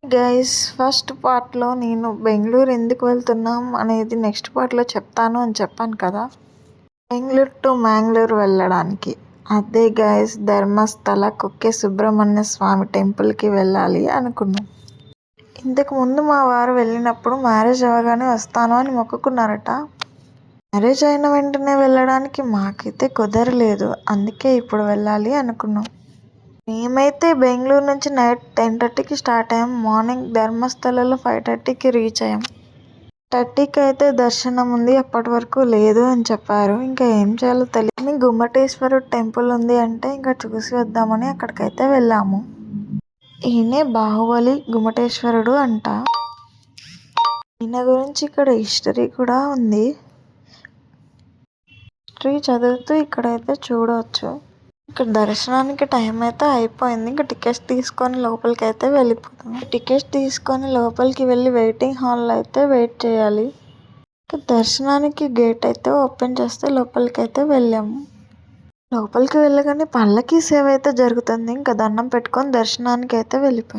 Guys, first పార్ట్లో నేను బెంగళూరు ఎందుకు వెళ్తున్నాం అనేది నెక్స్ట్ పార్ట్లో చెప్తాను అని చెప్పాను కదా. బెంగళూరు టు మ్యాంగ్లూరు వెళ్ళడానికి. అదే గైస్, ధర్మస్థల కుక్కే సుబ్రహ్మణ్య స్వామి టెంపుల్కి వెళ్ళాలి అనుకున్నాం. ఇంతకు ముందు మా వారు వెళ్ళినప్పుడు మ్యారేజ్ అవ్వగానే వస్తాను అని మొక్కుకున్నారట. మ్యారేజ్ అయిన వెంటనే వెళ్ళడానికి మాకైతే కుదరలేదు. అందుకే ఇప్పుడు వెళ్ళాలి అనుకున్నాం. మేమైతే బెంగళూరు నుంచి నైట్ 10:30కి స్టార్ట్ అయ్యాం. మార్నింగ్ ధర్మస్థలలో 5:30కి రీచ్ అయ్యాం. 30కి అయితే దర్శనం ఉంది, అప్పటి వరకు లేదు అని చెప్పారు. ఇంకా ఏం చేయాలో తెలియని గుమ్మటేశ్వరుడు టెంపుల్ ఉంది అంటే ఇంకా చూసి వద్దామని అక్కడికైతే వెళ్ళాము. ఈయనే బాహుబలి గుమ్మటేశ్వరుడు అంట. ఈయన గురించి ఇక్కడ హిస్టరీ కూడా ఉంది. హిస్టరీ చదువుతూ ఇక్కడైతే చూడవచ్చు. ఇక్కడ దర్శనానికి టైం అయితే అయిపోయింది. ఇంకా టికెట్స్ తీసుకొని లోపలికి అయితే వెళ్ళిపోతాం. టికెట్స్ తీసుకొని లోపలికి వెళ్ళి వెయిటింగ్ హాల్లో అయితే వెయిట్ చేయాలి. దర్శనానికి గేట్ అయితే ఓపెన్ చేస్తే లోపలికి అయితే వెళ్ళాము. లోపలికి వెళ్ళగానే పల్లకి సేవ అయితే జరుగుతుంది. ఇంకా దండం పెట్టుకొని దర్శనానికి అయితే వెళ్ళిపోయాం.